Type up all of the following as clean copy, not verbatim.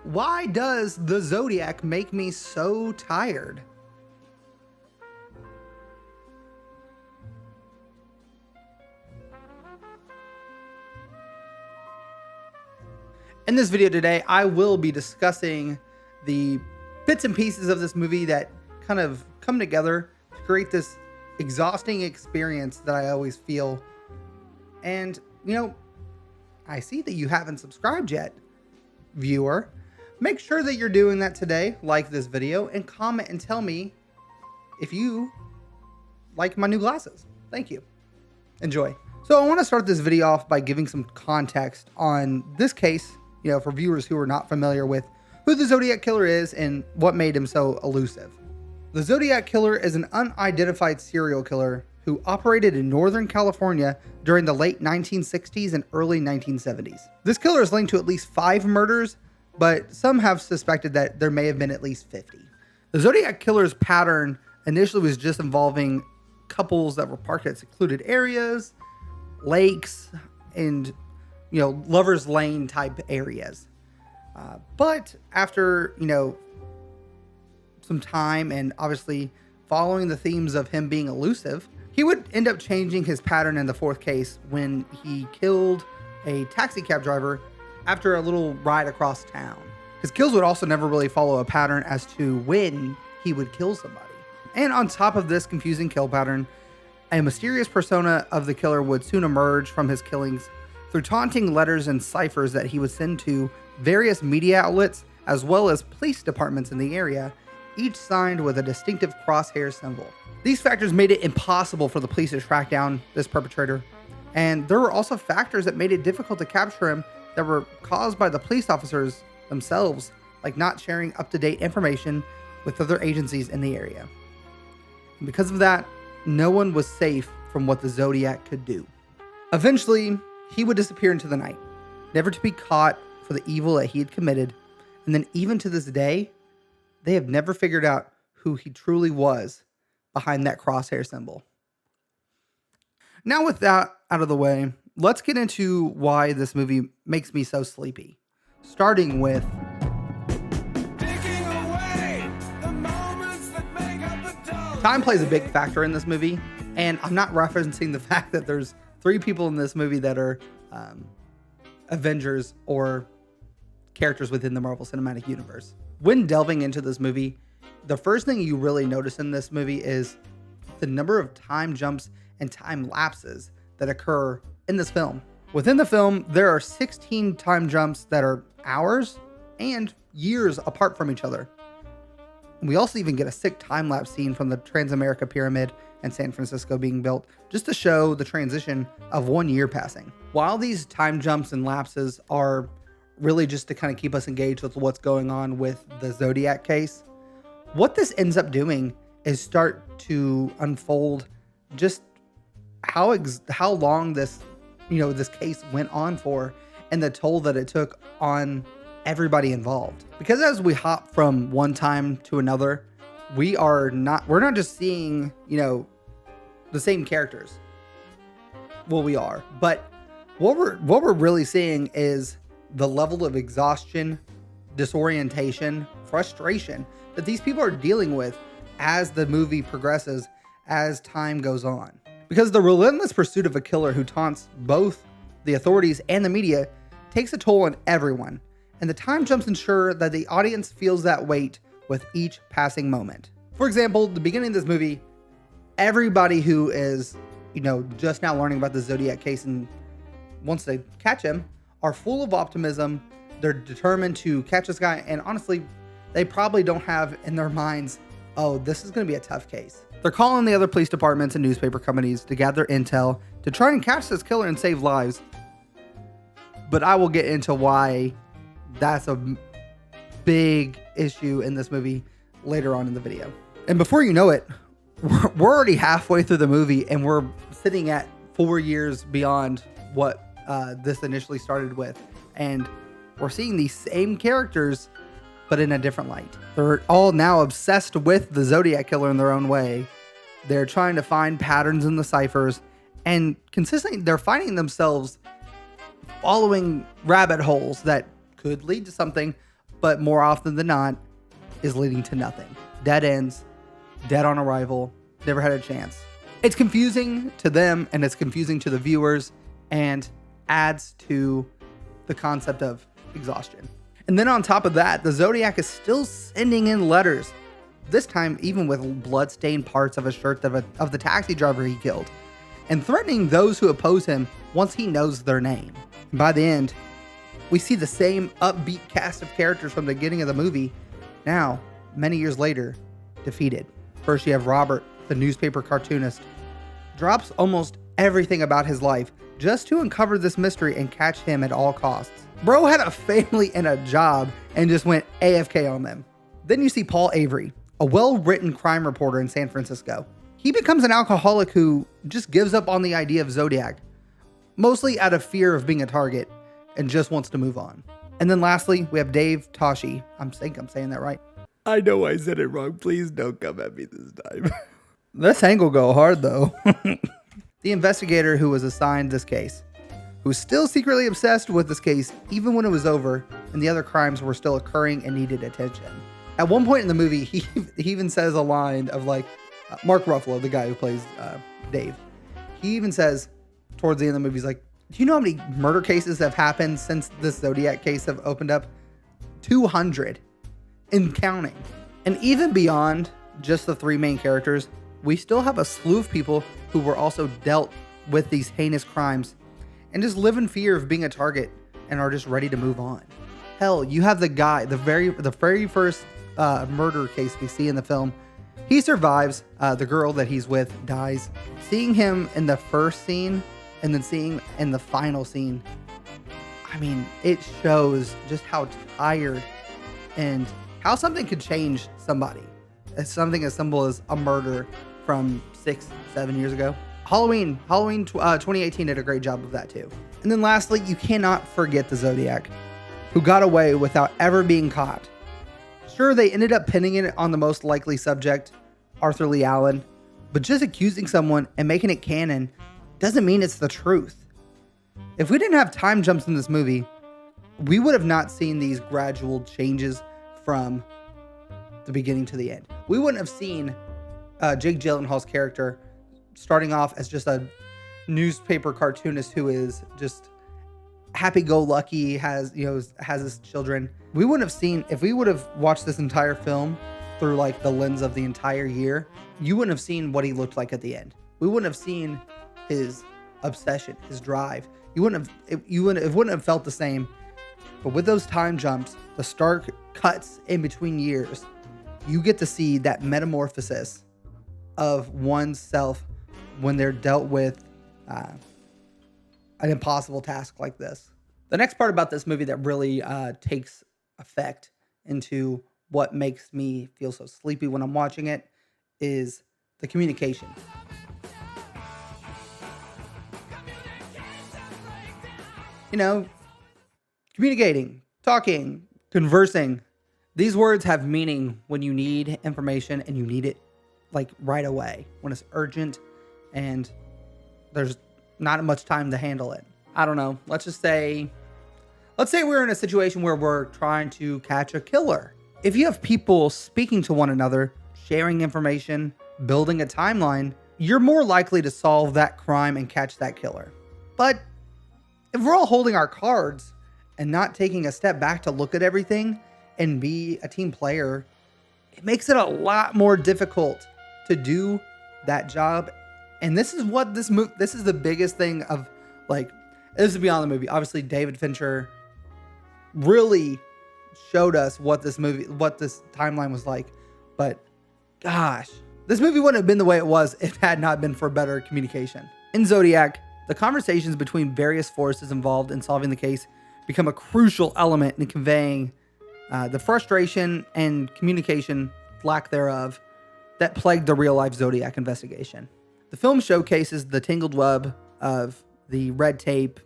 Why does the Zodiac make me so tired? In this video today, I will be discussing the bits and pieces of this movie that kind of come together to create this exhausting experience that I always feel. And, I see that you haven't subscribed yet, viewer. Make sure that you're doing that today, like this video, and comment and tell me if you like my new glasses. Thank you. Enjoy. So I want to start this video off by giving some context on this case, for viewers who are not familiar with who the Zodiac Killer is and what made him so elusive. The Zodiac Killer is an unidentified serial killer who operated in Northern California during the late 1960s and early 1970s. This killer is linked to at least 5 murders, but some have suspected that there may have been at least 50. The Zodiac Killer's pattern initially was just involving couples that were parked at secluded areas, lakes, and Lover's Lane type areas. But after, some time and obviously following the themes of him being elusive, he would end up changing his pattern in the 4th case when he killed a taxi cab driver after a little ride across town. His kills would also never really follow a pattern as to when he would kill somebody. And on top of this confusing kill pattern, a mysterious persona of the killer would soon emerge from his killings through taunting letters and ciphers that he would send to various media outlets as well as police departments in the area, each signed with a distinctive crosshair symbol. These factors made it impossible for the police to track down this perpetrator, and there were also factors that made it difficult to capture him that were caused by the police officers themselves, like not sharing up-to-date information with other agencies in the area. And because of that, no one was safe from what the Zodiac could do. Eventually, he would disappear into the night, never to be caught for the evil that he had committed, and then even to this day, they have never figured out who he truly was behind that crosshair symbol. Now with that out of the way, let's get into why this movie makes me so sleepy. Starting with time plays a big factor in this movie, and I'm not referencing the fact that there's 3 people in this movie that are Avengers or characters within the Marvel Cinematic Universe. When delving into this movie, the first thing you really notice in this movie is the number of time jumps and time lapses that occur in this film. Within the film, there are 16 time jumps that are hours and years apart from each other. We also even get a sick time-lapse scene from the Transamerica Pyramid and San Francisco being built, just to show the transition of 1 year passing. While these time jumps and lapses are really just to kind of keep us engaged with what's going on with the Zodiac case, what this ends up doing is start to unfold just how long this, this case went on for, and the toll that it took on everybody involved. Because as we hop from one time to another, we're not just seeing, the same characters. Well, we are, but what we're really seeing is the level of exhaustion, disorientation, frustration that these people are dealing with as the movie progresses, as time goes on. Because the relentless pursuit of a killer who taunts both the authorities and the media takes a toll on everyone, and the time jumps ensure that the audience feels that weight with each passing moment. For example, the beginning of this movie, everybody who is, just now learning about the Zodiac case and wants to catch him are full of optimism. They're determined to catch this guy, and honestly, they probably don't have in their minds, oh, this is going to be a tough case. They're calling the other police departments and newspaper companies to gather intel to try and catch this killer and save lives. But I will get into why that's a big issue in this movie later on in the video. And before you know it, we're already halfway through the movie, and we're sitting at 4 years beyond what this initially started with. And we're seeing these same characters, but in a different light. They're all now obsessed with the Zodiac Killer in their own way. They're trying to find patterns in the ciphers, and consistently they're finding themselves following rabbit holes that could lead to something, but more often than not is leading to nothing. Dead ends, dead on arrival, never had a chance. It's confusing to them and it's confusing to the viewers and adds to the concept of exhaustion. And then on top of that, the Zodiac is still sending in letters, this time even with blood-stained parts of a shirt of the taxi driver he killed, and threatening those who oppose him once he knows their name. And by the end, we see the same upbeat cast of characters from the beginning of the movie, now, many years later, defeated. First you have Robert, the newspaper cartoonist, drops almost everything about his life just to uncover this mystery and catch him at all costs. Bro had a family and a job and just went AFK on them. Then you see Paul Avery, a well-written crime reporter in San Francisco. He becomes an alcoholic who just gives up on the idea of Zodiac, mostly out of fear of being a target, and just wants to move on. And then lastly, we have Dave Toschi. I think I'm saying that right. I know I said it wrong. Please don't come at me this time. This angle go hard though. The investigator who was assigned this case, who was still secretly obsessed with this case even when it was over and the other crimes were still occurring and needed attention. At one point in the movie, he even says a line of like, Mark Ruffalo, the guy who plays Dave, he even says towards the end of the movie, he's like, do you know how many murder cases have happened since this Zodiac case have opened up? 200 and counting. And even beyond just the three main characters, we still have a slew of people who were also dealt with these heinous crimes and just live in fear of being a target and are just ready to move on. Hell, you have the guy, the very first murder case we see in the film. He survives. The girl that he's with dies. Seeing him in the first scene and then seeing in the final scene, I mean, it shows just how tired and how something could change somebody. It's something as simple as a murder from 6-7 years ago. Halloween 2018 did a great job of that too. And then lastly, you cannot forget the Zodiac, who got away without ever being caught. Sure, they ended up pinning it on the most likely subject, Arthur Lee Allen, but just accusing someone and making it canon doesn't mean it's the truth. If we didn't have time jumps in this movie, we would have not seen these gradual changes from the beginning to the end. We wouldn't have seen Jake Gyllenhaal's character starting off as just a newspaper cartoonist who is just happy-go-lucky, has his children. We wouldn't have seen, if we would have watched this entire film through like the lens of the entire year, you wouldn't have seen what he looked like at the end. We wouldn't have seen his obsession, his drive. It wouldn't have felt the same. But with those time jumps, the stark cuts in between years, you get to see that metamorphosis of oneself when they're dealt with an impossible task like this. The next part about this movie that really takes effect into what makes me feel so sleepy when I'm watching it is the communication. You know, communicating, talking, conversing. These words have meaning when you need information and you need it like right away, when it's urgent and there's not much time to handle it. I don't know. Let's say we're in a situation where we're trying to catch a killer. If you have people speaking to one another, sharing information, building a timeline, you're more likely to solve that crime and catch that killer. But if we're all holding our cards and not taking a step back to look at everything and be a team player, it makes it a lot more difficult to do that job. And this is what this is the biggest thing of, like, this is beyond the movie. Obviously, David Fincher really showed us what this timeline was like. But gosh, this movie wouldn't have been the way it was if it had not been for better communication. In Zodiac, the conversations between various forces involved in solving the case become a crucial element in conveying the frustration and communication, lack thereof, that plagued the real-life Zodiac investigation. The film showcases the tangled web of the red tape,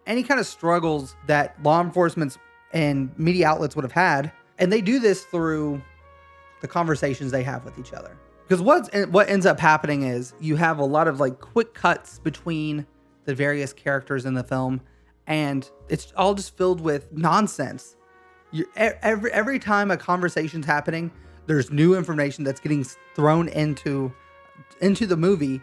any kind of struggles that law enforcement and media outlets would have had, and they do this through the conversations they have with each other. Because what ends up happening is you have a lot of like quick cuts between the various characters in the film, and it's all just filled with nonsense. Every time a conversation's happening, there's new information that's getting thrown into the movie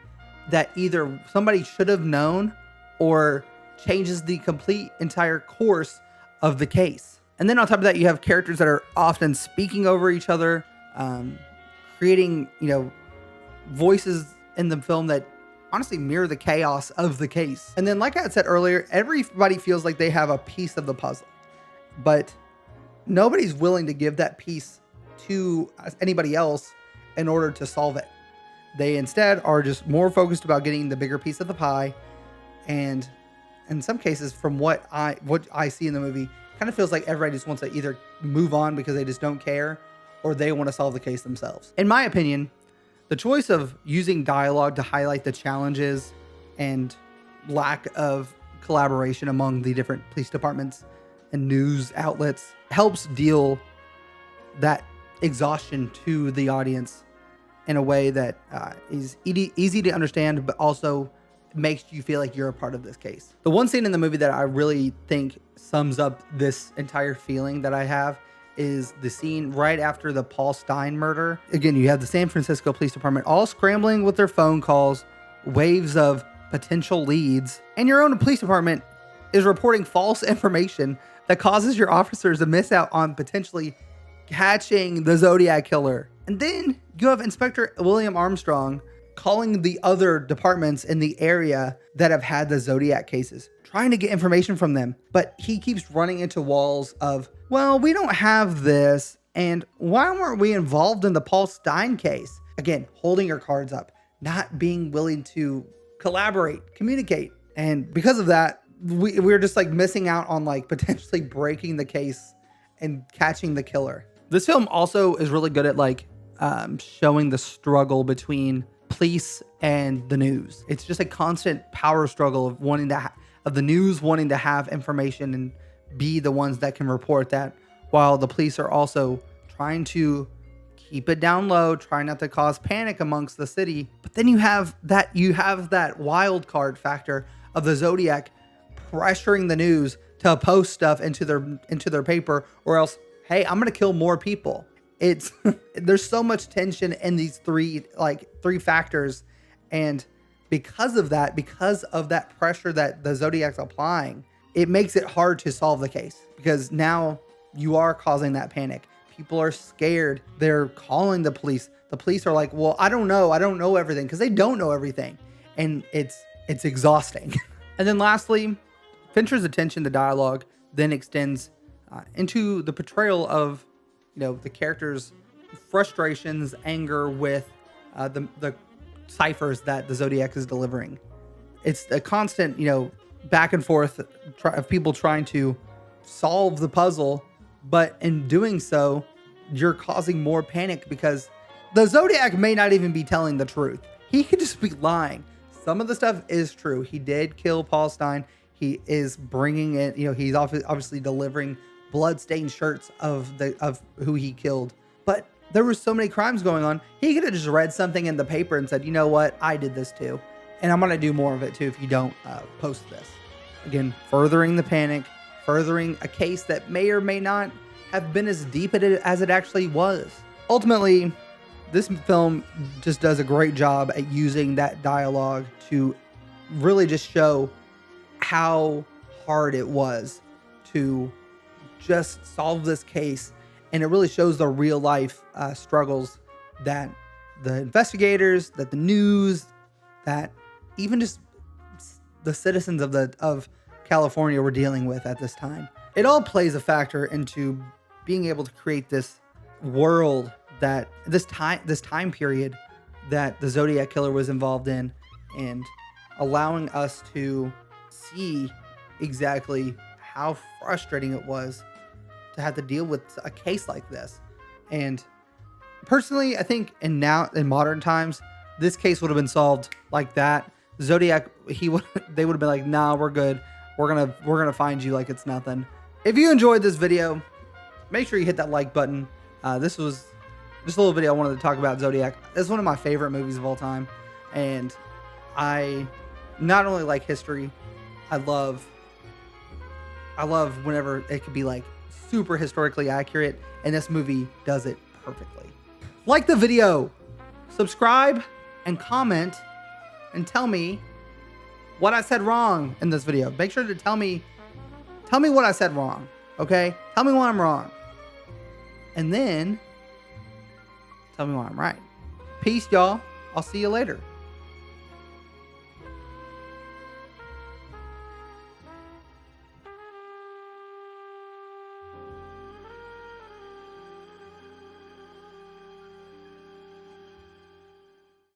that either somebody should have known or changes the complete entire course of the case. And then on top of that, you have characters that are often speaking over each other, creating, voices in the film that honestly mirror the chaos of the case. And then, like I had said earlier, everybody feels like they have a piece of the puzzle, but nobody's willing to give that piece to anybody else in order to solve it. They instead are just more focused about getting the bigger piece of the pie. And in some cases, from what I see in the movie, kind of feels like everybody just wants to either move on because they just don't care, or they want to solve the case themselves. In my opinion, the choice of using dialogue to highlight the challenges and lack of collaboration among the different police departments and news outlets helps deal that exhaustion to the audience in a way that is easy to understand, but also makes you feel like you're a part of this case. The one scene in the movie that I really think sums up this entire feeling that I have is the scene right after the Paul Stein murder. Again, you have the San Francisco Police Department all scrambling with their phone calls, waves of potential leads, and your own police department is reporting false information that causes your officers to miss out on potentially catching the Zodiac killer. And then you have Inspector William Armstrong calling the other departments in the area that have had the Zodiac cases, trying to get information from them. But he keeps running into walls of, well, we don't have this, and why weren't we involved in the Paul Stein case? Again, holding your cards up, not being willing to collaborate, communicate. And because of that, we're just like missing out on like potentially breaking the case and catching the killer. This film also is really good at like showing the struggle between police and the news. It's just a constant power struggle of of the news wanting to have information and be the ones that can report that, while the police are also trying to keep it down low, trying not to cause panic amongst the city. But then you have that wild card factor of the Zodiac pressuring the news to post stuff into their paper, or else, hey, I'm gonna kill more people. There's so much tension in these three factors, and because of that pressure that the Zodiac's applying, it makes it hard to solve the case, because now you are causing that panic. People are scared. They're calling the police. The police are like, well, I don't know everything, because they don't know everything, and it's exhausting. And then lastly, Fincher's attention to dialogue then extends into the portrayal of the character's frustrations, anger with the ciphers that the Zodiac is delivering. It's a constant, back and forth of people trying to solve the puzzle, but in doing so, you're causing more panic because the Zodiac may not even be telling the truth. He could just be lying. Some of the stuff is true. He did kill Paul Stein. He is bringing it, he's obviously delivering bloodstained shirts of who he killed. But there were so many crimes going on. He could have just read something in the paper and said, you know what, I did this too, and I'm gonna do more of it too if you don't post this. Again, furthering the panic, furthering a case that may or may not have been as deep as it actually was. Ultimately, this film just does a great job at using that dialogue to really just show how hard it was to just solve this case. And it really shows the real life struggles that the investigators, that the news, that even just the citizens of California were dealing with at this time. It all plays a factor into being able to create this world, that this time period that the Zodiac killer was involved in, and allowing us to see exactly how frustrating it was to have to deal with a case like this. And personally, I think in modern times, this case would have been solved like that. Zodiac, they would have been like, nah, we're good. We're gonna find you like it's nothing. If you enjoyed this video, make sure you hit that like button. This was just a little video I wanted to talk about Zodiac. It's one of my favorite movies of all time, and I not only like history, I love whenever it could be like super historically accurate, and this movie does it perfectly. Like the video, subscribe, and comment, and tell me what I said wrong in this video. Make sure to tell me what I said wrong, okay? Tell me when I'm wrong. And then tell me when I'm right. Peace, y'all. I'll see you later.